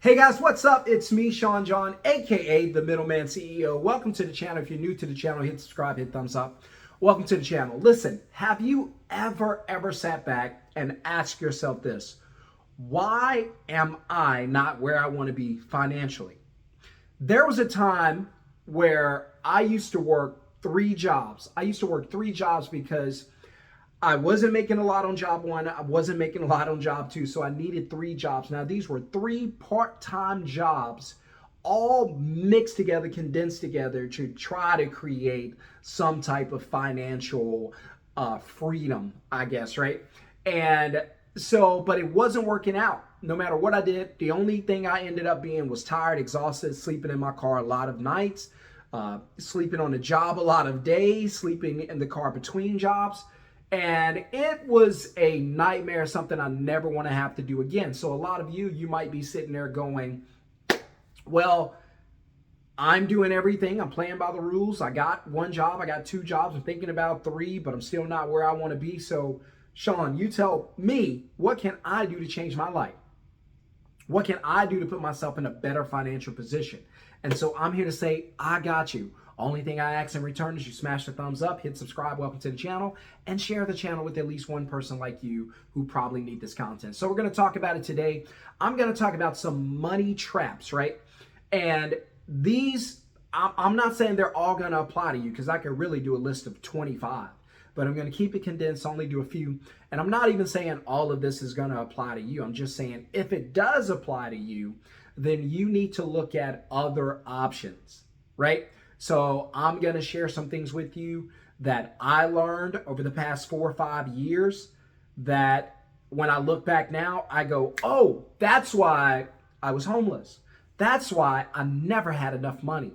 Hey guys, what's up? It's me, Sean John, aka the Middleman CEO. Welcome to the channel. If you're new to the channel, hit subscribe, hit thumbs up. Welcome to the channel. Listen, have you ever sat back and asked yourself this? Why am I not where I want to be financially? There was a time where I used to work 3 jobs. I used to work 3 jobs because I wasn't making a lot on job one. I wasn't making a lot on job two. So I needed 3 jobs. Now, these were 3 part-time jobs, all mixed together, condensed together to try to create some type of financial freedom, I guess, right? And so, but it wasn't working out. No matter what I did, the only thing I ended up being was tired, exhausted, sleeping in my car a lot of nights, sleeping on the job a lot of days, sleeping in the car between jobs. And it was a nightmare, something I never want to have to do again. So a lot of you might be sitting there going, well, I'm doing everything. I'm playing by the rules. I got 1 job. I got 2 jobs. I'm thinking about 3, but I'm still not where I want to be. So Sean, you tell me, what can I do to change my life? What can I do to put myself in a better financial position? And so I'm here to say, I got you. Only thing I ask in return is you smash the thumbs up, hit subscribe, welcome to the channel, and share the channel with at least one person like you who probably need this content. So we're going to talk about it today. I'm going to talk about some money traps, right? And these, I'm not saying they're all going to apply to you because I could really do a list of 25. But I'm going to keep it condensed, only do a few. And I'm not even saying all of this is going to apply to you. I'm just saying if it does apply to you, then you need to look at other options, right? So I'm going to share some things with you that I learned over the past 4 or 5 years that when I look back now, I go, oh, that's why I was homeless. That's why I never had enough money.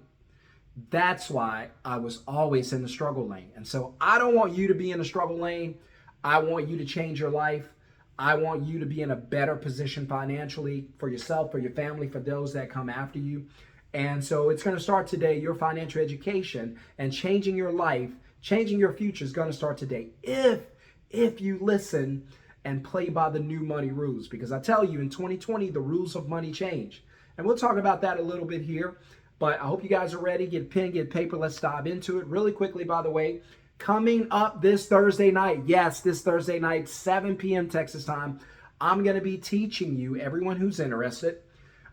That's why I was always in the struggle lane. And so I don't want you to be in the struggle lane. I want you to change your life. I want you to be in a better position financially for yourself, for your family, for those that come after you. And so it's going to start today. Your financial education and changing your life, changing your future is going to start today if you listen and play by the new money rules. Because I tell you, in 2020, the rules of money change. And we'll talk about that a little bit here. But I hope you guys are ready. Get pen, get paper. Let's dive into it. Really quickly, by the way, coming up this Thursday night, yes, this Thursday night, 7 p.m. Texas time, I'm going to be teaching you, everyone who's interested,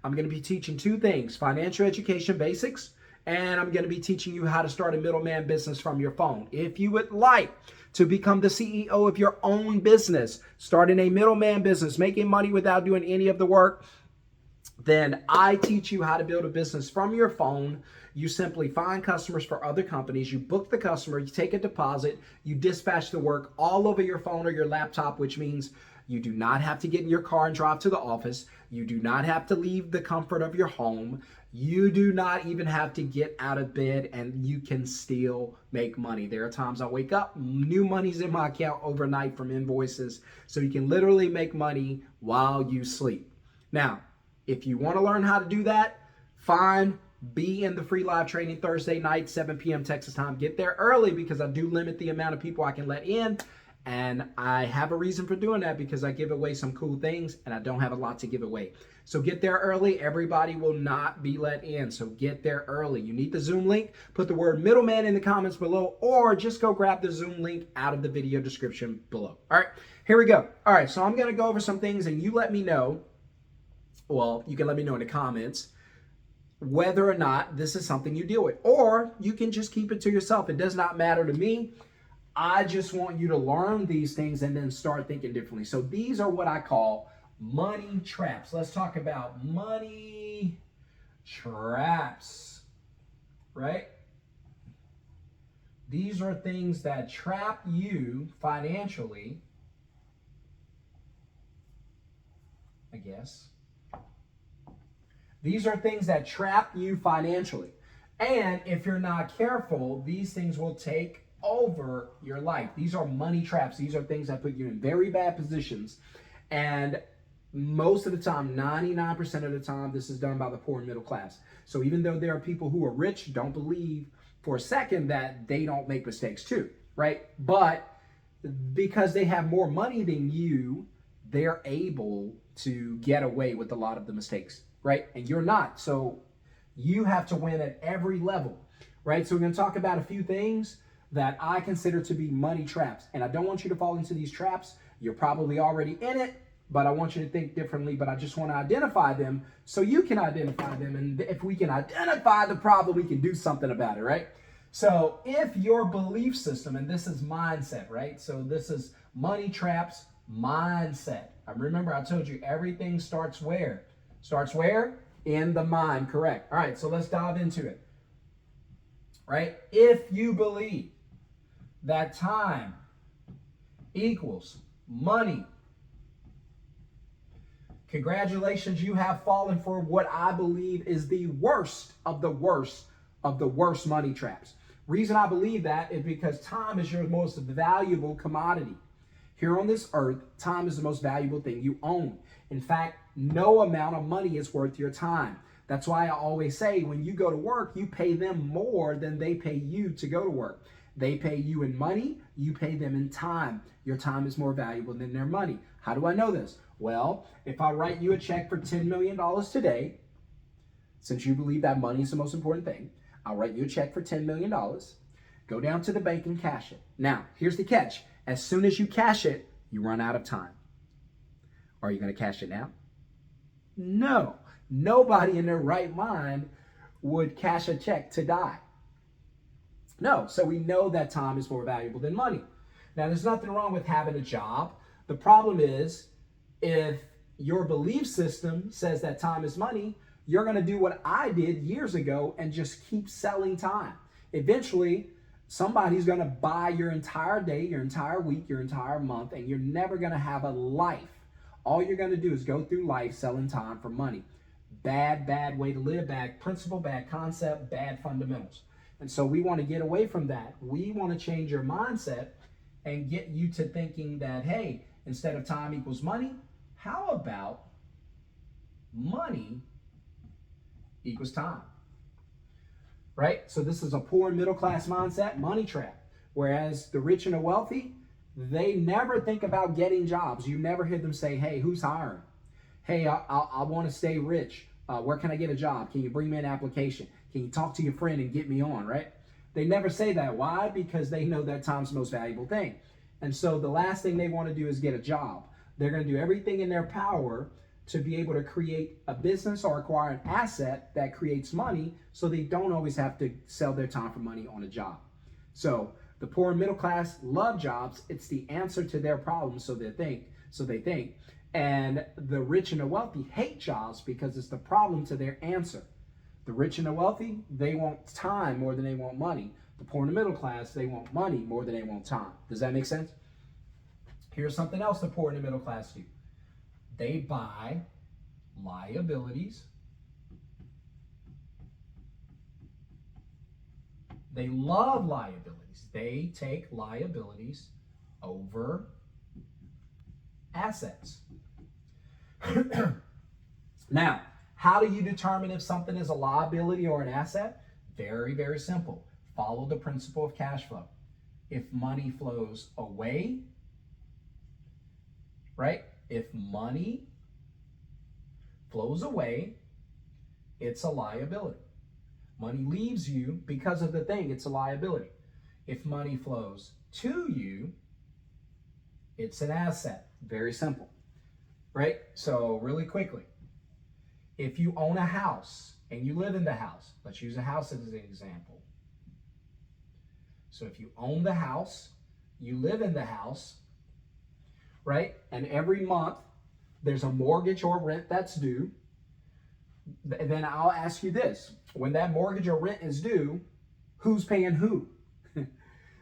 I'm going to be teaching 2 things, financial education basics, and I'm going to be teaching you how to start a middleman business from your phone. If you would like to become the CEO of your own business, starting a middleman business, making money without doing any of the work, then I teach you how to build a business from your phone. You simply find customers for other companies, you book the customer, you take a deposit, you dispatch the work all over your phone or your laptop, which means you do not have to get in your car and drive to the office. You do not have to leave the comfort of your home. You do not even have to get out of bed, and you can still make money. There are times I wake up, new money's in my account overnight from invoices, so you can literally make money while you sleep. Now, if you want to learn how to do that, fine. Be in the free live training Thursday night, 7 p.m. Texas time. Get there early because I do limit the amount of people I can let in. And I have a reason for doing that because I give away some cool things and I don't have a lot to give away. So get there early. Everybody will not be let in. So get there early. You need the Zoom link. Put the word middleman in the comments below or just go grab the Zoom link out of the video description below. All right, here we go. All right, so I'm going to go over some things and you let me know. Well, you can let me know in the comments whether or not this is something you deal with. Or you can just keep it to yourself. It does not matter to me. I just want you to learn these things and then start thinking differently. So these are what I call money traps. Let's talk about money traps, right? These are things that trap you financially, I guess. These are things that trap you financially. And if you're not careful, these things will take over your life. These are money traps. These are things that put you in very bad positions. And most of the time, 99% of the time, this is done by the poor and middle class. So even though there are people who are rich, don't believe for a second that they don't make mistakes too, right? But because they have more money than you, they're able to get away with a lot of the mistakes, right? And you're not. So you have to win at every level, right? So we're going to talk about a few things that I consider to be money traps. And I don't want you to fall into these traps. You're probably already in it, but I want you to think differently. But I just want to identify them so you can identify them. And if we can identify the problem, we can do something about it, right? So if your belief system, and this is mindset, right? So this is money traps mindset. I remember I told you everything starts where? Starts where? In the mind, correct. All right, so let's dive into it. Right? If you believe that time equals money, congratulations, you have fallen for what I believe is the worst of the worst of the worst money traps. Reason I believe that is because time is your most valuable commodity. Here on this earth, time is the most valuable thing you own. In fact, no amount of money is worth your time. That's why I always say when you go to work, you pay them more than they pay you to go to work. They pay you in money, you pay them in time. Your time is more valuable than their money. How do I know this? Well, if I write you a check for $10 million today, since you believe that money is the most important thing, I'll write you a check for $10 million. Go down to the bank and cash it. Now, here's the catch. As soon as you cash it, you run out of time. Are you going to cash it now? No. Nobody in their right mind would cash a check to die. No. So we know that time is more valuable than money. Now, there's nothing wrong with having a job. The problem is if your belief system says that time is money, you're going to do what I did years ago and just keep selling time. Eventually, somebody's going to buy your entire day, your entire week, your entire month, and you're never going to have a life. All you're going to do is go through life selling time for money. Bad way to live, bad principle, bad concept, bad fundamentals. And so we want to get away from that. We want to change your mindset and get you to thinking that, hey, instead of time equals money, how about money equals time? Right? So this is a poor and middle class mindset, money trap. Whereas the rich and the wealthy, they never think about getting jobs. You never hear them say, hey, who's hiring? Hey, I want to stay rich. Where can I get a job? Can you bring me an application? Can you talk to your friend and get me on, right? They never say that. Why? Because they know that time's the most valuable thing. And so the last thing they want to do is get a job. They're going to do everything in their power to be able to create a business or acquire an asset that creates money so they don't always have to sell their time for money on a job. So the poor and middle class love jobs. It's the answer to their problems, so they think. And the rich and the wealthy hate jobs because it's the problem to their answer. The rich and the wealthy, they want time more than they want money. The poor and the middle class, they want money more than they want time. Does that make sense? Here's something else the poor and the middle class do. They buy liabilities. They love liabilities. They take liabilities over assets. Now, how do you determine if something is a liability or an asset? Very, very simple. Follow the principle of cash flow. If money flows away, right? If money flows away, it's a liability. Money leaves you because of the thing, it's a liability. If money flows to you, it's an asset. Very simple, right? So really quickly, if you own a house and you live in the house, let's use a house as an example. So if you own the house, you live in the house, right? And every month there's a mortgage or rent that's due. Then I'll ask you this. When that mortgage or rent is due, who's paying who?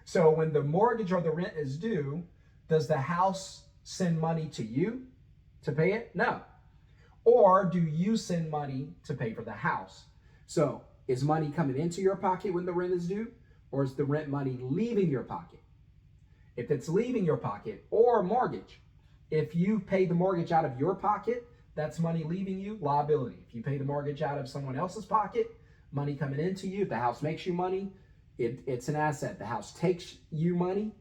So when the mortgage or the rent is due, does the house send money to you to pay it? No. Or do you send money to pay for the house? So is money coming into your pocket when the rent is due? Or is the rent money leaving your pocket? If it's leaving your pocket, or mortgage, if you pay the mortgage out of your pocket, that's money leaving you, liability. If you pay the mortgage out of someone else's pocket, money coming into you. If the house makes you money, it's an asset. The house takes you money,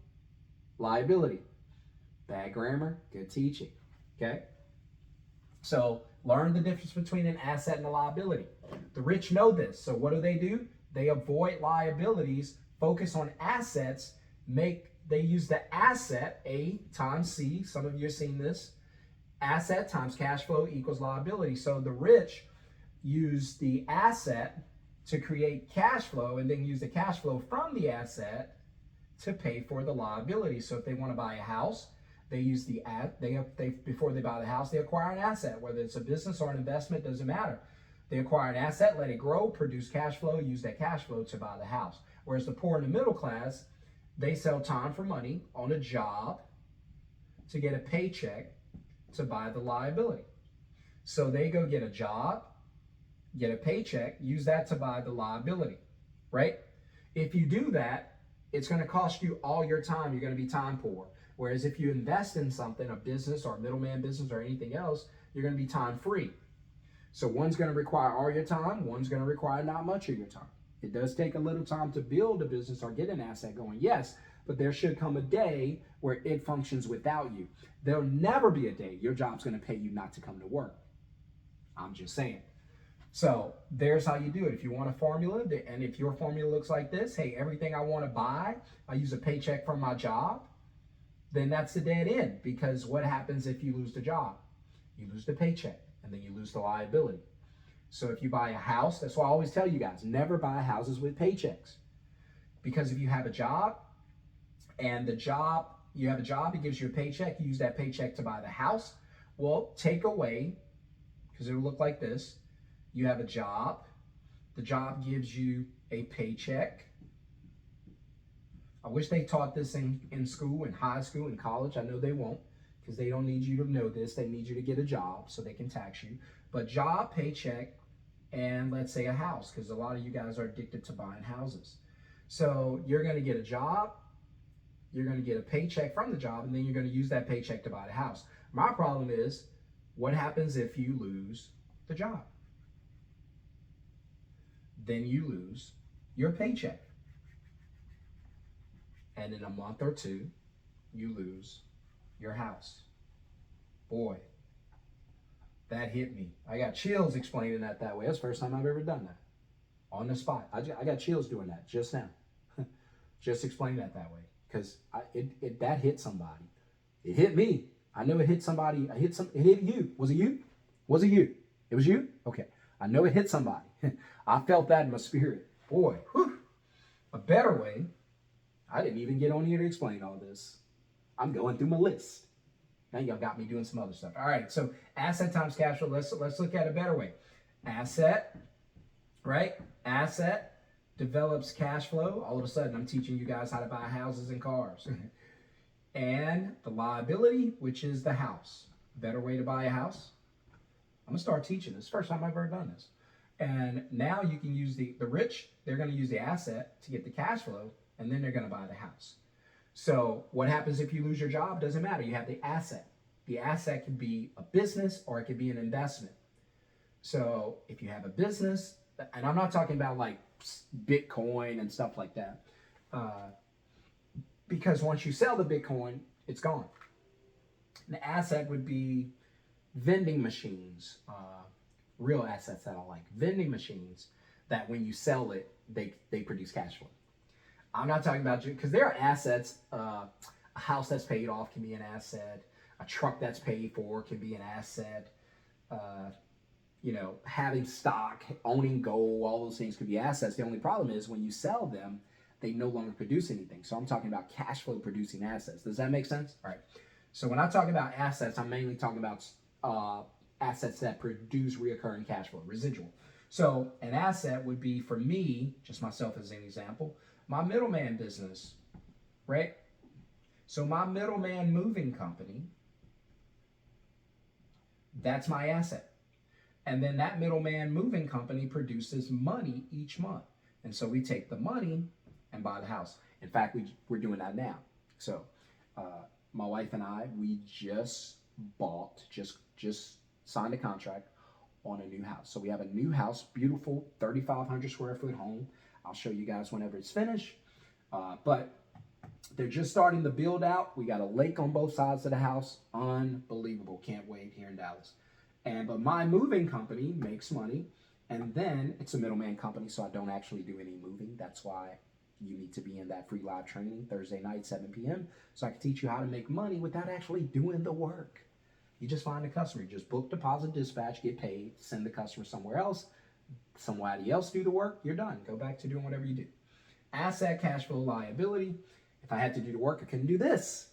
liability. Bad grammar, good teaching, okay? So learn the difference between an asset and a liability. The rich know this. So what do? They avoid liabilities, focus on assets, they use the asset, A times C. Some of you have seen this. Asset times cash flow equals liability. So the rich use the asset to create cash flow and then use the cash flow from the asset to pay for the liability. So if they want to buy a house, they use before they buy the house, they acquire an asset, whether it's a business or an investment, doesn't matter. They acquire an asset, let it grow, produce cash flow, use that cash flow to buy the house. Whereas the poor and the middle class, they sell time for money on a job to get a paycheck to buy the liability. So they go get a job, get a paycheck, use that to buy the liability, right? If you do that, it's going to cost you all your time. You're going to be time poor. Whereas if you invest in something, a business or a middleman business or anything else, you're going to be time free. So one's going to require all your time, one's going to require not much of your time. It does take a little time to build a business or get an asset going, yes, but there should come a day where it functions without you. There'll never be a day your job's going to pay you not to come to work. I'm just saying. So there's how you do it. If you want a formula, and if your formula looks like this, hey, everything I want to buy, I use a paycheck from my job, then that's the dead end. Because what happens if you lose the job? You lose the paycheck, and then you lose the liability. So if you buy a house, that's why I always tell you guys, never buy houses with paychecks. Because if you have a job, and you have a job, it gives you a paycheck, you use that paycheck to buy the house, well, take away, because it'll look like this. You have a job. The job gives you a paycheck. I wish they taught this in school, in high school, in college. I know they won't, because they don't need you to know this. They need you to get a job so they can tax you. But job, paycheck, and let's say a house, because a lot of you guys are addicted to buying houses. So you're going to get a job, you're going to get a paycheck from the job, and then you're going to use that paycheck to buy the house. My problem is, what happens if you lose the job? Then you lose your paycheck. And in a month or two, you lose your house. Boy, that hit me. I got chills explaining that way. That's the first time I've ever done that. On the spot. I got chills doing that just now. Just explain that way. Because that hit somebody. It hit me. I know it hit somebody. It hit you. Was it you? Was it you? It was you? Okay. I know it hit somebody. I felt that in my spirit. Boy, whew. A better way. I didn't even get on here to explain all this. I'm going through my list. Now y'all got me doing some other stuff. All right, so asset times cash flow. Let's look at a better way. Asset, right? Asset develops cash flow. All of a sudden, I'm teaching you guys how to buy houses and cars. And the liability, which is the house. Better way to buy a house. I'm going to start teaching this. First time I've ever done this. And now you can use the rich, they're going to use the asset to get the cash flow, and then they're going to buy the house. So what happens if you lose your job? Doesn't matter. You have the asset. The asset can be a business or it can be an investment. So if you have a business, and I'm not talking about like Bitcoin and stuff like that, because once you sell the Bitcoin, it's gone. The asset would be vending machines, real assets that I like. Vending machines that when you sell it, they produce cash flow. I'm not talking about, because there are assets. A house that's paid off can be an asset. A truck that's paid for can be an asset. Having stock, owning gold, all those things could be assets. The only problem is when you sell them, they no longer produce anything. So I'm talking about cash flow producing assets. Does that make sense? All right. So when I talk about assets, I'm mainly talking about assets that produce reoccurring cash flow, residual. So an asset would be, for me, just myself as an example, my middleman business, right? So my middleman moving company, that's my asset. And then that middleman moving company produces money each month. And so we take the money and buy the house. In fact, we're doing that now. So my wife and I, we just signed a contract on a new house. So we have a new house, beautiful 3,500 square foot home. I'll show you guys whenever it's finished. But they're just starting to build out. We got a lake on both sides of the house. Unbelievable. Can't wait here in Dallas. But my moving company makes money, and then it's a middleman company, so I don't actually do any moving. That's why you need to be in that free live training Thursday night, 7 p.m. So I can teach you how to make money without actually doing the work. You just find a customer, you just book, deposit, dispatch, get paid, send the customer somewhere else, somebody else do the work, you're done. Go back to doing whatever you do. Asset, cash flow, liability. If I had to do the work, I couldn't do this.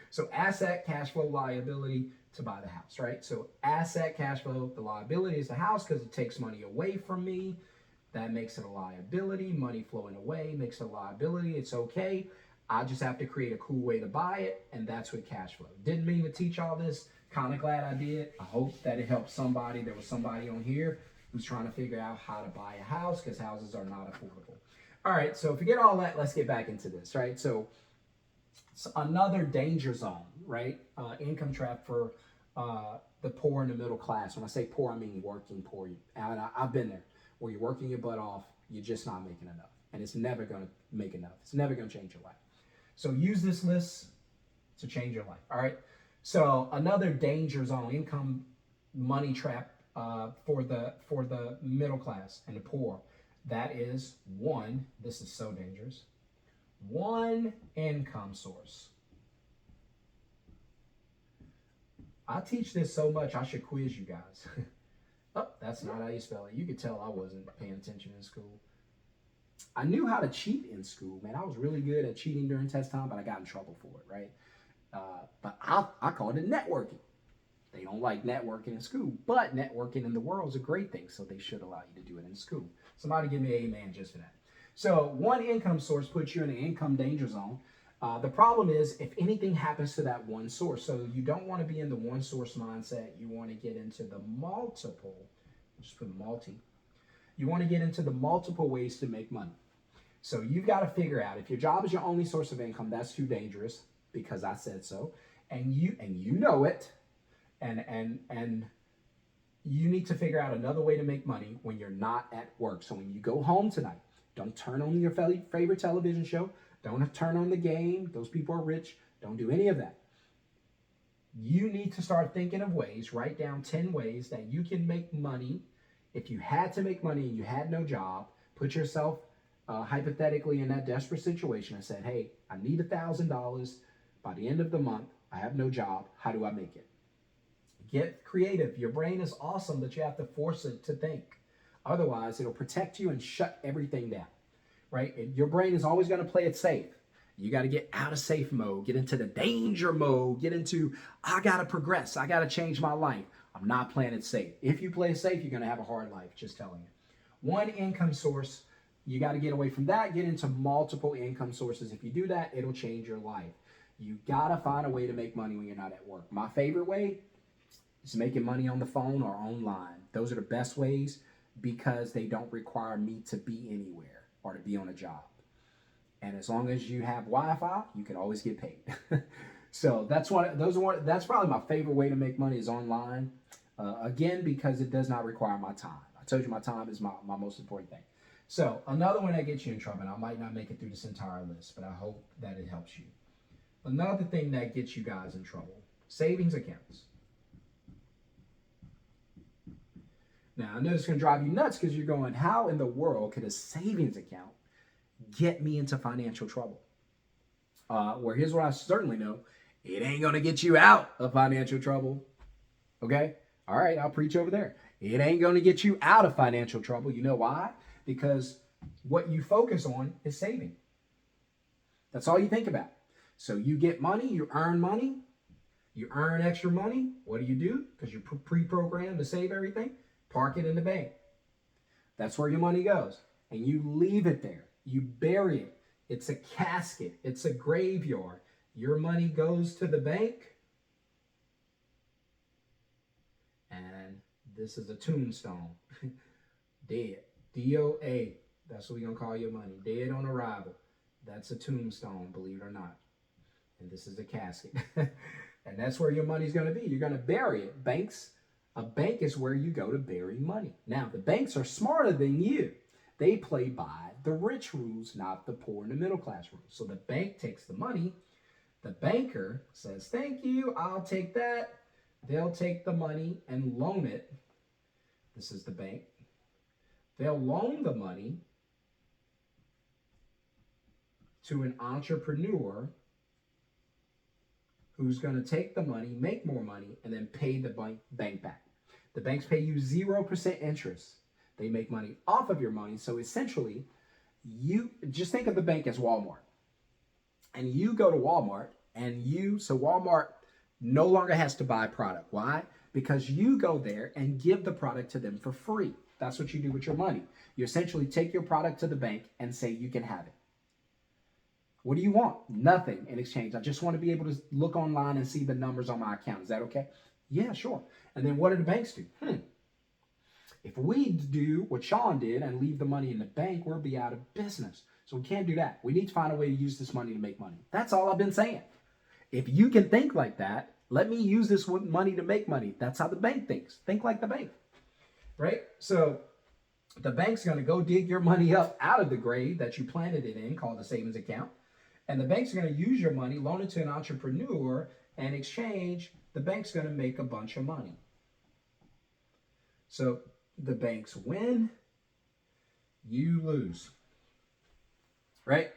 So asset, cash flow, liability to buy the house, right? So asset, cash flow, the liability is the house because it takes money away from me. That makes it a liability. Money flowing away makes it a liability. It's okay. I just have to create a cool way to buy it, and that's with cash flow. Didn't mean to teach all this. Kind of glad I did. I hope that it helped somebody. There was somebody on here who's trying to figure out how to buy a house because houses are not affordable. All right, so forget all that. Let's get back into this, right? So another danger zone, right? Income trap for the poor and the middle class. When I say poor, I mean working poor. And I've been there, where you're working your butt off, you're just not making enough. And it's never going to make enough. It's never going to change your life. So use this list to change your life, all right? So another danger zone, income money trap for the middle class and the poor. That is one, this is so dangerous, one income source. I teach this so much, I should quiz you guys. Oh, that's not how you spell it. You could tell I wasn't paying attention in school. I knew how to cheat in school, man. I was really good at cheating during test time, but I got in trouble for it, right? But I called it networking. They don't like networking in school, but networking in the world is a great thing, so they should allow you to do it in school. Somebody give me an amen just for that. So one income source puts you in an income danger zone. The problem is if anything happens to that one source. So you don't want to be in the one source mindset. You want to get into the multiple, just put multi. You want to get into the multiple ways to make money. So you've got to figure out if your job is your only source of income, that's too dangerous because I said so. And you know it. And you need to figure out another way to make money when you're not at work. So when you go home tonight, don't turn on your favorite television show. Don't turn on the game. Those people are rich. Don't do any of that. You need to start thinking of ways, write down 10 ways that you can make money. If you had to make money and you had no job, put yourself hypothetically in that desperate situation and said, hey, I need $1,000 by the end of the month. I have no job. How do I make it? Get creative. Your brain is awesome, but you have to force it to think. Otherwise, it'll protect you and shut everything down, right? Your brain is always going to play it safe. You got to get out of safe mode, get into the danger mode, get into, I got to progress. I got to change my life. I'm not playing it safe. If you play it safe, you're going to have a hard life, just telling you. One income source, you got to get away from that, get into multiple income sources. If you do that, it'll change your life. You got to find a way to make money when you're not at work. My favorite way is making money on the phone or online. Those are the best ways because they don't require me to be anywhere or to be on a job. And as long as you have Wi-Fi, you can always get paid. So that's probably my favorite way to make money is online. Again, because it does not require my time. I told you my time is my most important thing. So another one that gets you in trouble, and I might not make it through this entire list, but I hope that it helps you. Another thing that gets you guys in trouble, savings accounts. Now, I know it's going to drive you nuts because you're going, how in the world could a savings account get me into financial trouble? Where here's what I certainly know. It ain't going to get you out of financial trouble. Okay? All right, I'll preach over there. It ain't going to get you out of financial trouble. You know why? Because what you focus on is saving. That's all you think about. So you get money, you earn extra money. What do? Because you're pre-programmed to save everything. Park it in the bank. That's where your money goes. And you leave it there. You bury it. It's a casket. It's a graveyard. Your money goes to the bank. And this is a tombstone. Dead. DOA. That's what we're going to call your money. Dead on arrival. That's a tombstone, believe it or not. And this is a casket. And that's where your money's going to be. You're going to bury it. A bank is where you go to bury money. Now, the banks are smarter than you. They play by the rich rules, not the poor and the middle class rules. So the bank takes the money. The banker says, thank you, I'll take that. they'll take the money and loan it. This is the bank. They'll loan the money to an entrepreneur who's going to take the money, make more money, and then pay the bank back. The banks pay you 0% interest. They make money off of your money. So essentially, you just think of the bank as Walmart. And you go to Walmart so Walmart no longer has to buy product. Why? Because you go there and give the product to them for free. That's what you do with your money. You essentially take your product to the bank and say you can have it. What do you want? Nothing in exchange. I just want to be able to look online and see the numbers on my account. Is that okay? Yeah, sure. And then what do the banks do? If we do what Sean did and leave the money in the bank, we'll be out of business. So we can't do that. We need to find a way to use this money to make money. That's all I've been saying. If you can think like that, let me use this money to make money. That's how the bank thinks. Think like the bank, right? So the bank's going to go dig your money up out of the grave that you planted it in, called the savings account. And the bank's going to use your money, loan it to an entrepreneur, and in exchange, the bank's going to make a bunch of money. So the banks win, you lose, right?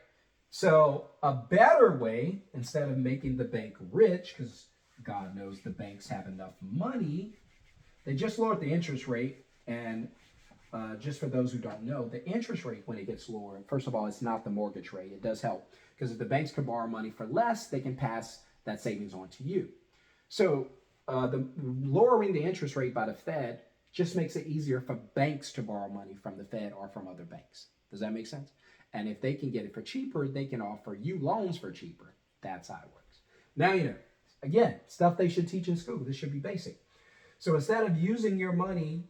So a better way, instead of making the bank rich, because God knows the banks have enough money, they just lowered the interest rate. And just for those who don't know, the interest rate, when it gets lower, first of all, it's not the mortgage rate. It does help, because if the banks can borrow money for less, they can pass that savings on to you. So the lowering the interest rate by the Fed just makes it easier for banks to borrow money from the Fed or from other banks. Does that make sense? And if they can get it for cheaper, they can offer you loans for cheaper. That's how it works. Now, you know, again, stuff they should teach in school. This should be basic. So instead of using your money,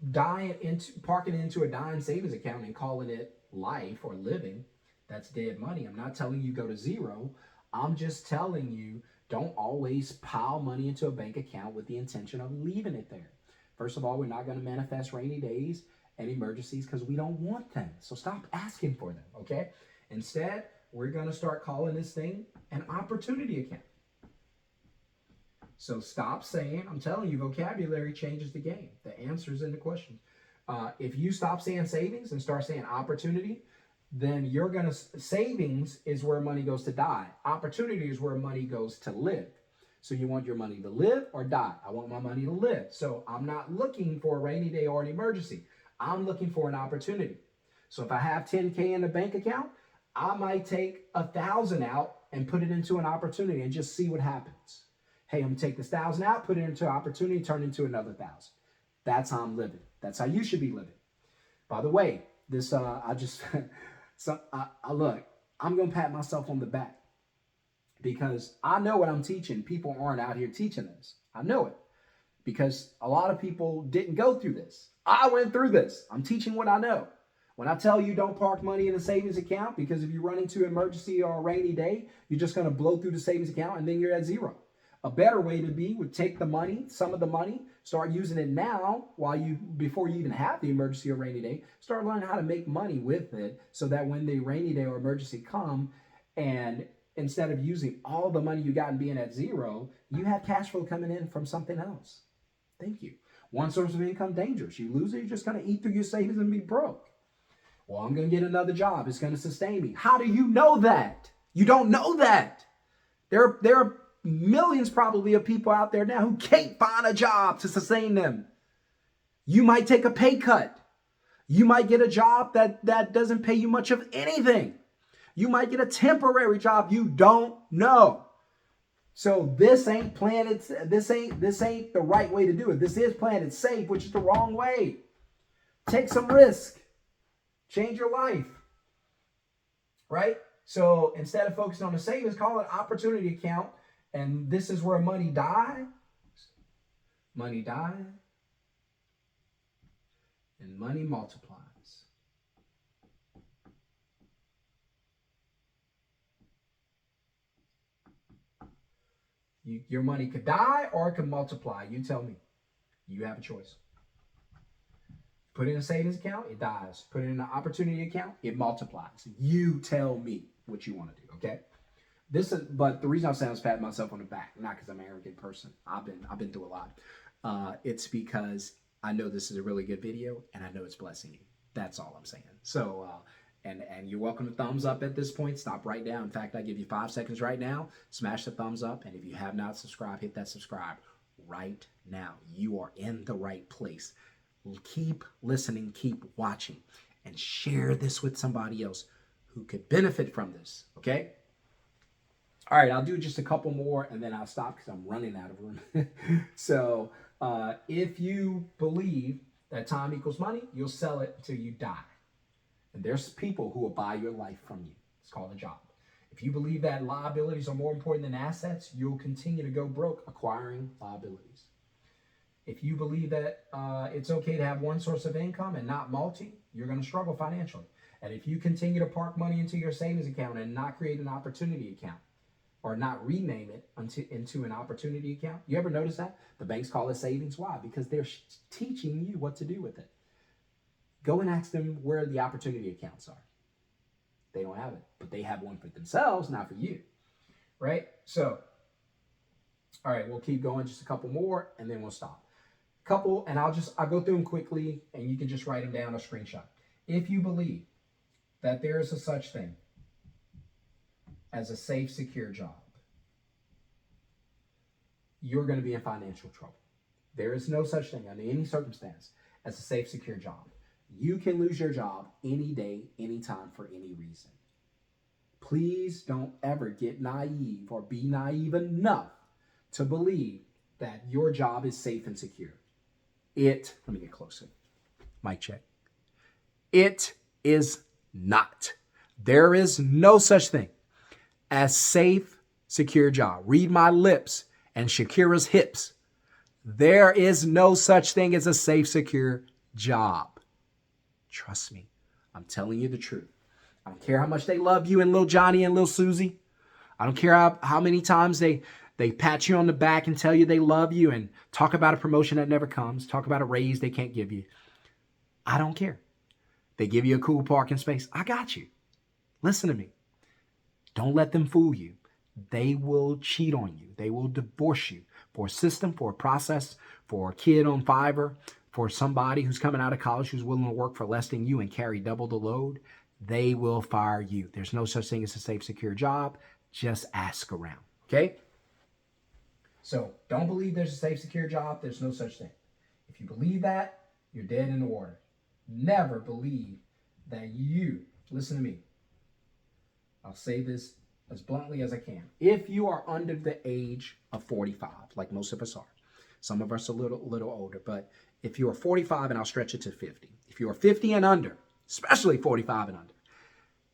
parking it into a dying savings account and calling it life or living, that's dead money. I'm not telling you go to zero. I'm just telling you don't always pile money into a bank account with the intention of leaving it there. First of all, we're not going to manifest rainy days and emergencies because we don't want them. So stop asking for them, okay? Instead, we're going to start calling this thing an opportunity account. So stop saying, I'm telling you, vocabulary changes the game. The answer's in the question. If you stop saying savings and start saying opportunity, then you're going to, savings is where money goes to die. Opportunity is where money goes to live. So you want your money to live or die? I want my money to live. So I'm not looking for a rainy day or an emergency. I'm looking for an opportunity. So if I have 10K in the bank account, I might take 1,000 out and put it into an opportunity and just see what happens. Hey, I'm gonna take this 1,000 out, put it into opportunity, turn it into another 1,000. That's how I'm living. That's how you should be living. By the way, this look, I'm gonna pat myself on the back because I know what I'm teaching. People aren't out here teaching this. I know it because a lot of people didn't go through this. I went through this. I'm teaching what I know. When I tell you don't park money in a savings account because if you run into an emergency or a rainy day, you're just gonna blow through the savings account and then you're at zero. A better way to be would take the money, some of the money, start using it now before you even have the emergency or rainy day. Start learning how to make money with it so that when the rainy day or emergency come, and instead of using all the money you got and being at zero, you have cash flow coming in from something else. Thank you. One source of income, dangerous. You lose it, you're just going to eat through your savings and be broke. Well, I'm going to get another job. It's going to sustain me. How do you know that? You don't know that. There are millions probably of people out there now who can't find a job to sustain them. You might take a pay cut. You might get a job that doesn't pay you much of anything. You might get a temporary job. You don't know. So this ain't this ain't the right way to do it. This is playing it safe, which is the wrong way. Take some risk. Change your life. Right? So instead of focusing on the savings, call it opportunity account. And this is where money dies. Money dies. And money multiplies. Your money could die or it could multiply. You tell me. You have a choice. Put it in a savings account, it dies. Put it in an opportunity account, it multiplies. You tell me what you want to do, okay? But the reason I'm saying I was patting myself on the back, not because I'm an arrogant person. I've been through a lot. It's because I know this is a really good video and I know it's blessing you. That's all I'm saying. So, and you're welcome to thumbs up at this point. Stop right now. In fact, I give you 5 seconds right now. Smash the thumbs up. And if you have not subscribed, hit that subscribe right now. You are in the right place. Keep listening, keep watching, and share this with somebody else who could benefit from this, okay? All right, I'll do just a couple more, and then I'll stop because I'm running out of room. So if you believe that time equals money, you'll sell it until you die. And there's people who will buy your life from you. It's called a job. If you believe that liabilities are more important than assets, you'll continue to go broke acquiring liabilities. If you believe that it's okay to have one source of income and not multi, you're going to struggle financially. And if you continue to park money into your savings account and not create an opportunity account or not rename it into an opportunity account, you ever notice that? The banks call it savings. Why? Because they're teaching you what to do with it. Go and ask them where the opportunity accounts are. They don't have it, but they have one for themselves, not for you, right? So, all right, we'll keep going, just a couple more, and then we'll stop. Couple, and I'll go through them quickly, and you can just write them down or screenshot. If you believe that there is a such thing as a safe, secure job, you're going to be in financial trouble. There is no such thing under any circumstance as a safe, secure job. You can lose your job any day, anytime, for any reason. Please don't ever get naive or be naive enough to believe that your job is safe and secure. Let me get closer. Mic check. It is not. There is no such thing as safe, secure job. Read my lips and Shakira's hips. There is no such thing as a safe, secure job. Trust me. I'm telling you the truth. I don't care how much they love you and Lil Johnny and Lil Susie. I don't care how many times they pat you on the back and tell you they love you and talk about a promotion that never comes, talk about a raise they can't give you. I don't care. They give you a cool parking space. I got you. Listen to me. Don't let them fool you. They will cheat on you. They will divorce you for a system, for a process, for a kid on Fiverr, for somebody who's coming out of college who's willing to work for less than you and carry double the load. They will fire you. There's no such thing as a safe, secure job. Just ask around, okay? So don't believe there's a safe, secure job. There's no such thing. If you believe that, you're dead in the water. Never believe that listen to me. I'll say this as bluntly as I can. If you are under the age of 45, like most of us are, some of us are a little older, but if you are 45, and I'll stretch it to 50, if you are 50 and under, especially 45 and under,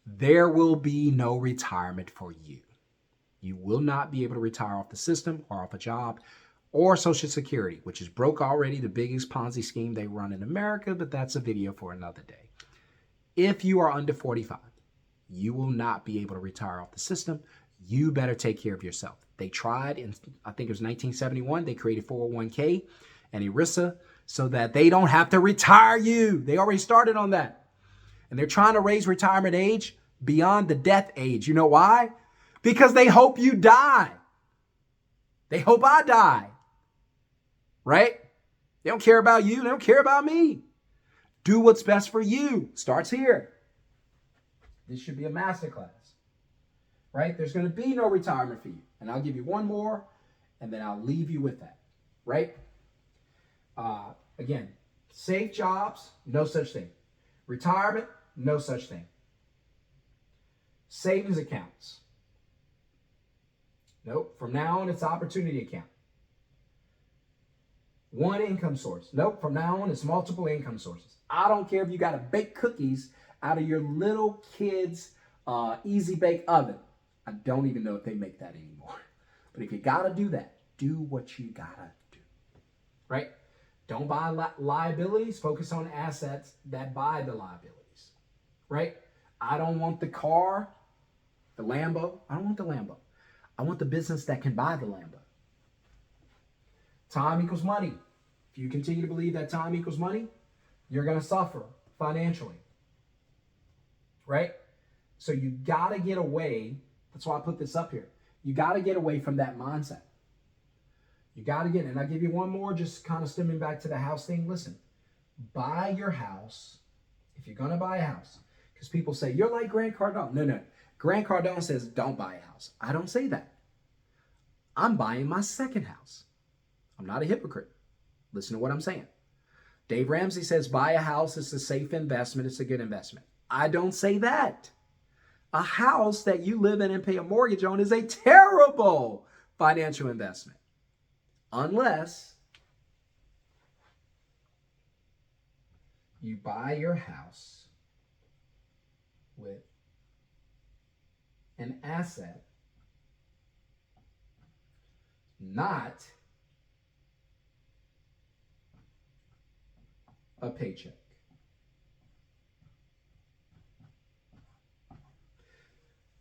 there will be no retirement for you. You will not be able to retire off the system or off a job or Social Security, which is broke already, the biggest Ponzi scheme they run in America, but that's a video for another day. If you are under 45, you will not be able to retire off the system. You better take care of yourself. They tried in, I think it was 1971, they created 401k and ERISA so that they don't have to retire you. They already started on that. And they're trying to raise retirement age beyond the death age. You know why? Because they hope you die. They hope I die. Right? They don't care about you. They don't care about me. Do what's best for you. Starts here. This should be a masterclass. Right? There's going to be no retirement for you. And I'll give you one more, and then I'll leave you with that. Right? Again, safe jobs, no such thing. Retirement, no such thing. Savings accounts. Nope. From now on, it's opportunity account. One income source. Nope. From now on, it's multiple income sources. I don't care if you got to bake cookies out of your little kid's easy bake oven. I don't even know if they make that anymore. But if you got to do that, do what you got to do. Right? Don't buy liabilities. Focus on assets that buy the liabilities. Right? I don't want the car, the Lambo. I don't want the Lambo. I want the business that can buy the Lambo. Time equals money. If you continue to believe that time equals money, you're going to suffer financially. Right? So you got to get away. That's why I put this up here. You got to get away from that mindset. You got to get it. And I'll give you one more, just kind of stemming back to the house thing. Listen, buy your house if you're going to buy a house. Because people say, you're like Grant Cardone. No. Grant Cardone says, don't buy a house. I don't say that. I'm buying my second house. I'm not a hypocrite. Listen to what I'm saying. Dave Ramsey says, buy a house. It's a safe investment. It's a good investment. I don't say that. A house that you live in and pay a mortgage on is a terrible financial investment. Unless you buy your house with an asset, not a paycheck.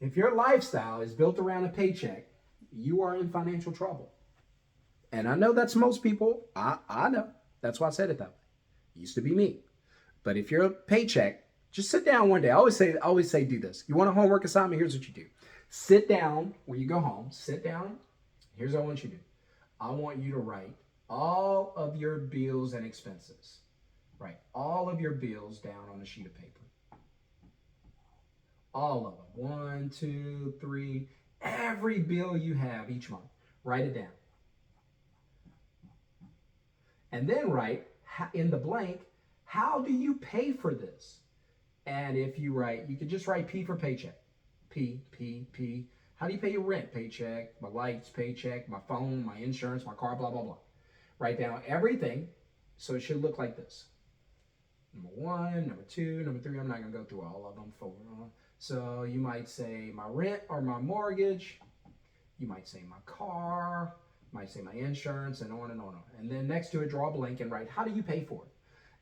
If your lifestyle is built around a paycheck, you are in financial trouble. And I know that's most people. I know. That's why I said it that way. It used to be me. But if you're a paycheck, just sit down one day. I always say do this. You want a homework assignment? Here's what you do. Sit down when you go home. Sit down. Here's what I want you to do. I want you to write all of your bills and expenses. Write all of your bills down on a sheet of paper. All of them. 1, 2, 3. Every bill you have each month. Write it down. And then write in the blank, how do you pay for this? And if you write, you could just write P for paycheck. P. How do you pay your rent? Paycheck. My lights, paycheck. My phone, my insurance, my car, blah, blah, blah. Write down everything. So it should look like this. Number 1, number 2, number 3. I'm not going to go through all of them. 4. So you might say my rent or my mortgage. You might say my car. You might say my insurance, and on and on and on. And then next to it, draw a blank and write, how do you pay for it?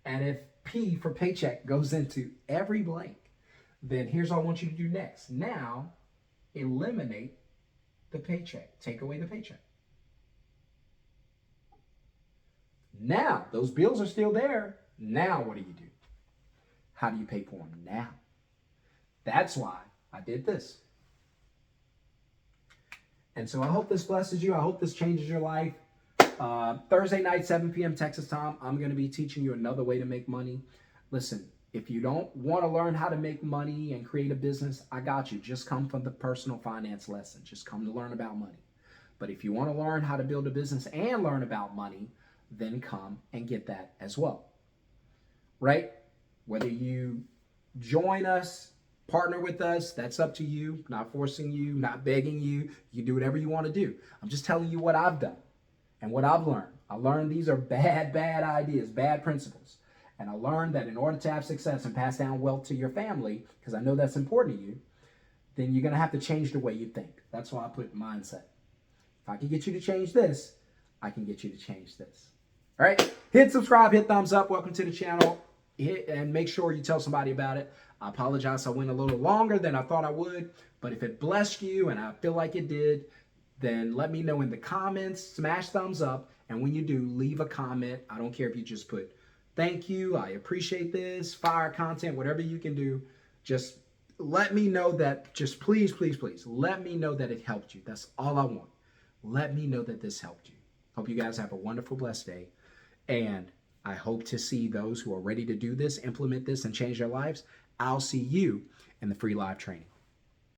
And if P for paycheck goes into every blank, then here's what I want you to do next. Now, eliminate the paycheck. Take away the paycheck. Now, those bills are still there. Now, what do you do? How do you pay for them now? That's why I did this. And so I hope this blesses you. I hope this changes your life. Thursday night, 7 p.m. Texas time, I'm going to be teaching you another way to make money. Listen, if you don't want to learn how to make money and create a business, I got you. Just come for the personal finance lesson. Just come to learn about money. But if you want to learn how to build a business and learn about money, then come and get that as well. Right? Whether you join us, partner with us, that's up to you. Not forcing you, not begging you. You do whatever you want to do. I'm just telling you what I've done and what I've learned. I learned these are bad ideas, bad principles. And I learned that in order to have success and pass down wealth to your family, because I know that's important to you, then you're going to have to change the way you think. That's why I put mindset. If I can get you to change this, I can get you to change this. All right? Hit subscribe, hit thumbs up. Welcome to the channel. And make sure you tell somebody about it. I apologize. I went a little longer than I thought I would. But if it blessed you and I feel like it did, then let me know in the comments. Smash thumbs up. And when you do, leave a comment. I don't care if you just put thank you, I appreciate this, fire content, whatever you can do. Just let me know that, just please, let me know that it helped you. That's all I want. Let me know that this helped you. Hope you guys have a wonderful, blessed day. And I hope to see those who are ready to do this, implement this, and change their lives. I'll see you in the free live training.